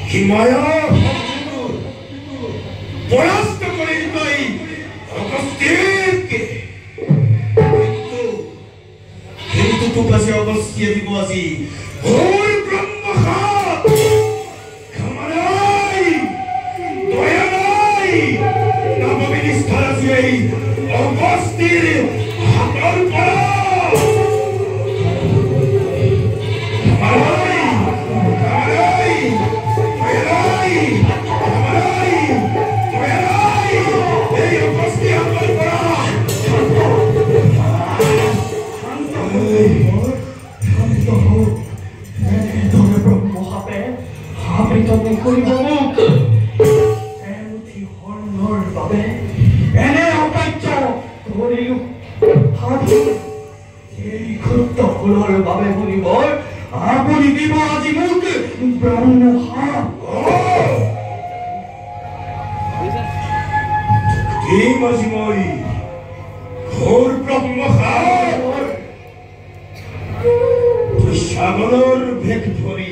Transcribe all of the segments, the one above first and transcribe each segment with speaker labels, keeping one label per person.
Speaker 1: হিমায়া পরাস্ত করে দিতাই অগস্ত্যকে কিন্তু তো কাছে অগস্ত্য দিব আজি ঘোর ব্রহ্মঘাত ক্ষমা নাই দয়া নাই নবমী নিষ্ঠার আছে এই অগস্ত্যের হাতের পরা ঘোর ব্রহ্মঘাত সাগরের ভেক ধরি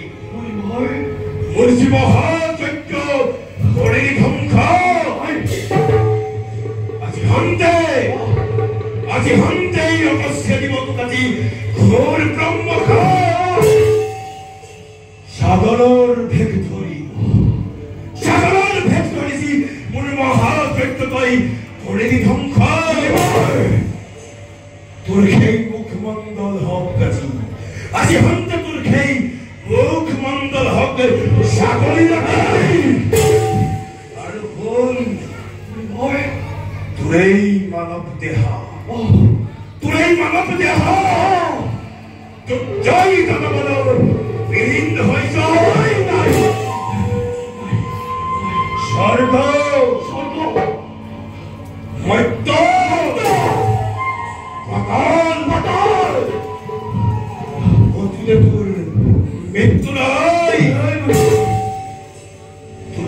Speaker 1: মূর্তি মহাযজ্ঞ করে ধ্বংস আজি হন্তে অগস্ত্য দিবত কাজী ঘোর ব্রহ্মঘাত সাগরের ভেক ধরি মূল মহাযজ্ঞ কই করে ধ্বংস তোর খেই মুখমণ্ডল হক কাজী আজি হন্তে তোর খেই মুখমণ্ডল হক সাগরী লাগাই আর কোন তোরেই মানব দেহা জয় দাদা বলো বিলীন হয়ে যায় নাই স্বর্গ মর্ত্য পাতাল অতীতে তোর মৃত্যু নাই তোর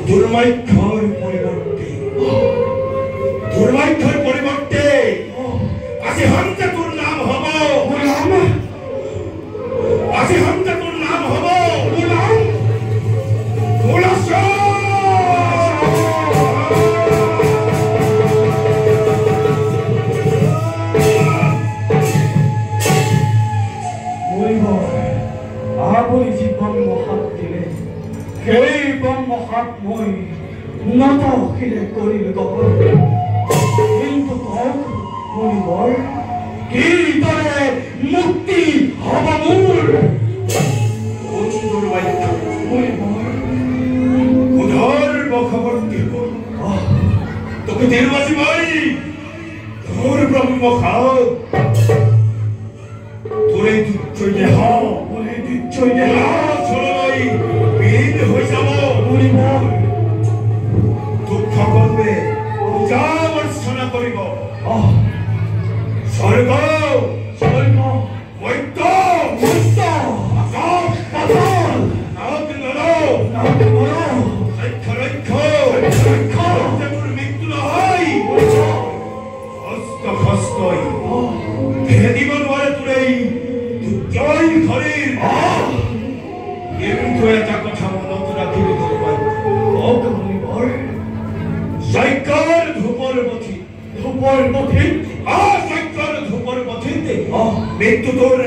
Speaker 1: দুর্ভাগ্যের পরিবর্তে আজি হন্তে তোর নাম হব
Speaker 2: মই নত খিলে করিল গগন কিন্তু মনিবর কি তরে মুক্তি হব মূল
Speaker 1: খবরটি তোকে দেরবাসী ভাই ঘোর ব্রহ্মঘাত তোরে দুচ্ছই দেহা ছড়াই বিলীন হয়ে যাব দুঃখ করবে পূজা বর্ষণা করিব স্বর্গ মৈত্য আকাশ পাতাল নাগ নর তোর মৃত্যু নহয় হস্তই ভেদিব নোৱাৰে তোৰেই দুৰ্জয় ঘৰীৰ কিন্তু এটা কথা মনত ৰাখিবি যজ্ঞৰ ধূপৰ পথিত যজ্ঞৰ ধূপৰ পথিতে মৃত্যু তোৰ